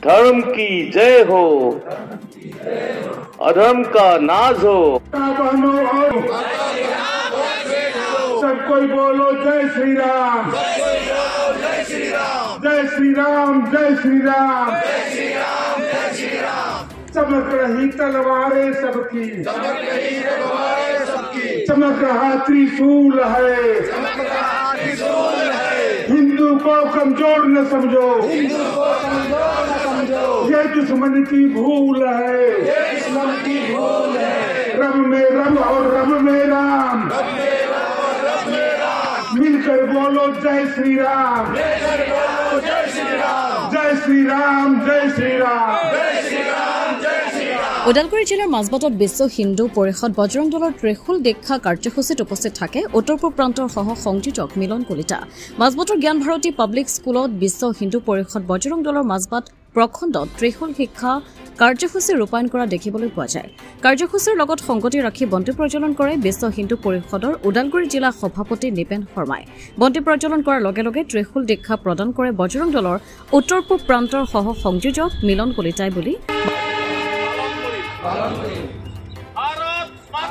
धर्म की जय हो, अधर्म का नाज हो। सब कोई बोलो जय श्री राम, जय श्री राम, जय श्री राम। चमक रही तलवारें सबकी, चमक रहा त्रिशूल है। हिंदू को कमजोर न समझो, ये दुश्मन की भूल है। रब में रब और रब में राम, मिलकर बोलो जय श्री राम, जय श्री राम, जय श्री राम, जय श्री राम। ওদালগুৰি জিলাৰ মাজবাটত বিশ্ব হিন্দু পৰিষদ বজৰং দলৰ ত্ৰিশূল দীক্ষা কাৰ্যসূচীত উপস্থিত থাকে উত্তৰ পূব প্ৰান্তৰ সহ সংযোজক মিলন কলিতা। মাজবাটৰ জ্ঞান ভাৰতী পাব্লিক স্কুলত বিশ্ব হিন্দু পৰিষদ বজৰং দলৰ মাজবাট প্ৰখণ্ডত ত্ৰিশূল শিক্ষা কাৰ্যসূচী ৰূপায়ণ কৰা দেখিবলৈ পোৱা যায়। কাৰ্যসূচীৰ লগত সংগতি ৰাখি বন্তি প্ৰজ্বলন কৰে বিশ্ব হিন্দু পৰিষদৰ ওদালগুৰি জিলা সভাপতি নিপেন শৰ্মাই। বন্তি প্ৰজ্বলন কৰাৰ লগে লগে ত্ৰিশূল দীক্ষা প্ৰদান কৰে বজৰং দলৰ উত্তৰ পূব প্ৰান্তৰ সহ সংযোজক মিলন কলিতাই বুলি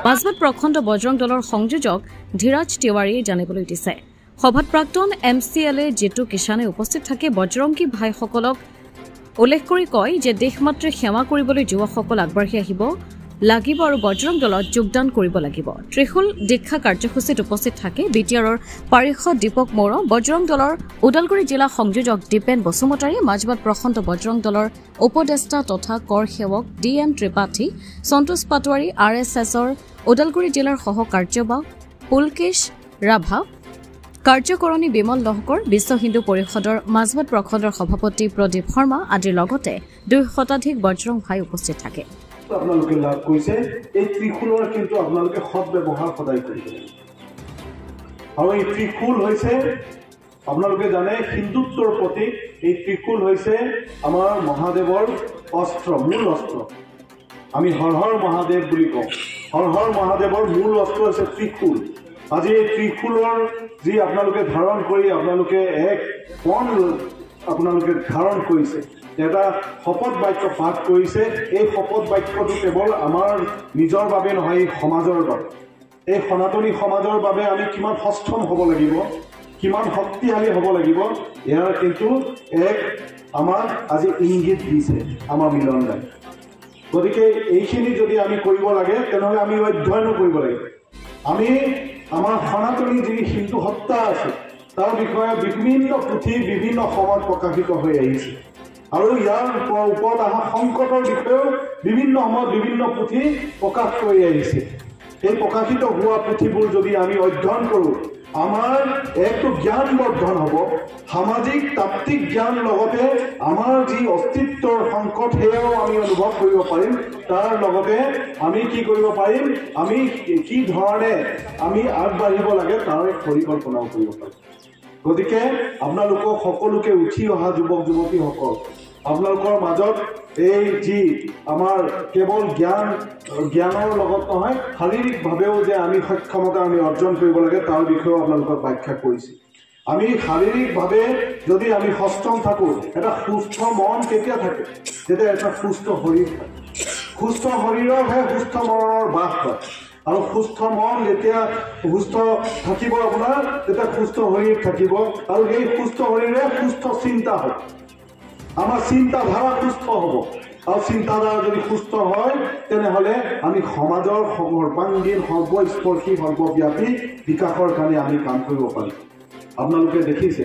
মাজবাট প্ৰখণ্ড বজৰং দলৰ সংযোজক ধীৰাজ তিৱাৰীয়ে জানিবলৈ দিছে। সভাত প্ৰাক্তন MCLA জিতু কিষাণে উপস্থিত থাকে বজৰংগী ভাইসকলক উল্লেখ কৰি কয় যে দেশমাতৃক সেৱা কৰিবলৈ যুৱকসকল আগবাঢ়ি আহিব লাগিব আৰু বজৰং দলত যোগদান কৰিব লাগিব। ত্ৰিশূল দীক্ষা কাৰ্যসূচীত উপস্থিত থাকে BTRৰ পাৰিষদ দীপক মৌৰ, বজৰং দলৰ ওদালগুৰি জিলা সংযোজক দীপেন বসুমতাৰী, মাজবাট প্ৰখণ্ড বজৰং দলৰ উপদেষ্টা তথা কৰ সেৱক DN ত্ৰিপাঠী, সন্তোষ পাটোৱাৰী, RSSৰ ওদালগুৰি জিলাৰ সহ কাৰ্যবাহক পুলকেশ ৰাভা, কাৰ্যকৰণী বিমল লহকৰ, বিশ্ব হিন্দু পৰিষদৰ মাজবাট প্ৰখণ্ডৰ সভাপতি প্ৰদীপ শৰ্মা আদিৰ লগতে 2 শতাধিক বজৰং ভাই উপস্থিত থাকে। আপোনালোকে লাভ কৰিছে এই ত্ৰিশূলৰ কিন্তু আপোনালোকে সৎ ব্যৱহাৰ সদায় কৰিব লাগিব। আৰু এই ত্ৰিশূল হৈছে আপোনালোকে জানে হিন্দুত্বৰ প্ৰতীক। এই ত্ৰিশূল হৈছে আমাৰ মহাদেৱৰ অস্ত্ৰ, মূল অস্ত্ৰ। আমি হৰ হৰ মহাদেৱ বুলি কওঁ। হৰ হৰ মহাদেৱৰ মূল অস্ত্ৰ হৈছে ত্ৰিশূল। আজি এই ত্ৰিশূলৰ যি আপোনালোকে ধাৰণ কৰি আপোনালোকে এক পণ আপোনালোকে ধাৰণ কৰিছে, এটা শপত বাক্য পাঠ কৰিছে। এই শপত বাক্যটো কেৱল আমাৰ নিজৰ বাবে নহয়, এই সমাজৰ বাবে, এই সনাতনী সমাজৰ বাবে আমি কিমান সক্ষম হ'ব লাগিব, কিমান শক্তিশালী হ'ব লাগিব, ইয়াৰ কিন্তু এক আমাক আজি ইংগিত দিছে আমাৰ মিলন দাই। গতিকে এইখিনি যদি আমি কৰিব লাগে তেনেহ'লে আমি অধ্যয়নো কৰিব লাগিব। আমি আমাৰ সনাতনী যি হিন্দু সত্তা আছে তাৰ বিষয়ে বিভিন্ন পুথি বিভিন্ন সময়ত প্ৰকাশিত হৈ আহিছে আৰু ইয়াৰ ওপৰত অহা সংকটৰ বিষয়েও বিভিন্ন সময়ত বিভিন্ন পুথি প্ৰকাশ কৰি আহিছে। এই প্ৰকাশিত হোৱা পুথিবোৰ যদি আমি অধ্যয়ন কৰোঁ, আমাৰ একটো জ্ঞান বৰ্ধন হ'ব, সামাজিক তাত্ত্বিক জ্ঞান লগতে আমাৰ যি অস্তিত্বৰ সংকট সেয়াও আমি অনুভৱ কৰিব পাৰিম। তাৰ লগতে আমি কি কৰিব পাৰিম, আমি কি ধৰণে আমি আগবাঢ়িব লাগে তাৰ পৰিকল্পনাও কৰিব পাৰিম। গতিকে আপোনালোকক সকলোকে উঠি অহা যুৱক যুৱতীসকল, আপোনালোকৰ মাজত এই যি আমাৰ কেৱল জ্ঞানৰ লগত নহয়, শাৰীৰিকভাৱেও যে আমি সক্ষমতা আমি অৰ্জন কৰিব লাগে তাৰ বিষয়েও আপোনালোকক ব্যাখ্যা কৰিছোঁ। আমি শাৰীৰিকভাৱে যদি আমি সষ্টম থাকোঁ, এটা সুস্থ মন কেতিয়া থাকে, যেতিয়া এটা সুস্থ শৰীৰ থাকে। সুস্থ শৰীৰৰহে সুস্থ মনৰ বাস হয় আৰু সুস্থ মন যেতিয়া সুস্থ থাকিব আপোনাৰ, তেতিয়া সুস্থ শৰীৰ থাকিব আৰু এই সুস্থ শৰীৰে সুস্থ চিন্তা হ'ব। আমাৰ চিন্তাধাৰা সুস্থ হ'ব আৰু চিন্তাধাৰা যদি সুস্থ হয় তেনেহ'লে আমি সমাজৰ সৰ্বাংগীন সৰ্বস্পৰ্শী সৰ্বব্যাপী বিকাশৰ কাৰণে আমি কাম কৰিব পাৰিম। আপোনালোকে দেখিছে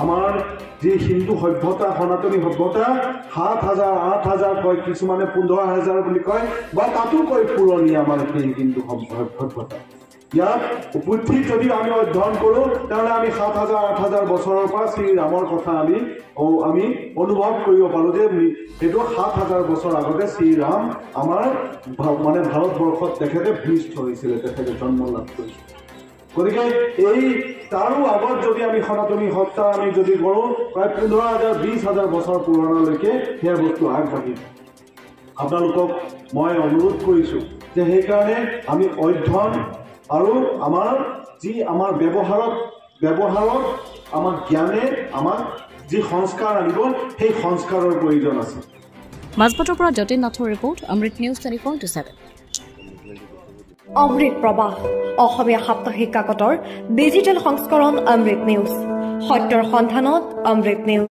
আমাৰ যি হিন্দু সভ্যতা, সনাতনী সভ্যতা 7,000 8,000 কয়, কিছুমানে 15,000 বুলি কয় বা তাতো কয় পুৰণি আমাৰ সেই হিন্দু সভ্যতা। ইয়াত পুথি যদি আমি অধ্যয়ন কৰোঁ তেনেহ'লে আমি 7,000 8,000 বছৰৰ পৰা শ্ৰীৰামৰ কথা আমি অনুভৱ কৰিব পাৰোঁ যে এইটো 7,000 বছৰ আগতে শ্ৰীৰাম আমাৰ মানে ভাৰতবৰ্ষত তেখেতে ভূমিষ্ঠ হৈছিলে, তেখেতে জন্ম লাভ কৰিছিল। গতিকে এই তাৰো আগত যদি আমি সনাতনী সত্তা আমি যদি কৰোঁ, প্ৰায় 15,000 20,000 বছৰ পুৰণালৈকে সেই বস্তু আগবাঢ়িব। আপোনালোকক মই অনুৰোধ কৰিছোঁ যে সেইকাৰণে আমি অধ্যয়ন আৰু আমাৰ যি আমাৰ ব্যৱহাৰত আমাৰ জ্ঞানে আমাক যি সংস্কাৰ আনিব সেই সংস্কাৰৰ প্ৰয়োজন আছে। মাজবাটৰ পৰা যতীন নাথৰ ৰিপৰ্ট, অমৃত নিউজ 24/7। অমৃত প্ৰবাহ অসমীয়া সাপ্তাহিক কাকতৰ ডিজিটেল সংস্কৰণ অমৃত নিউজ, সত্যৰ সন্ধানত অমৃত নিউজ।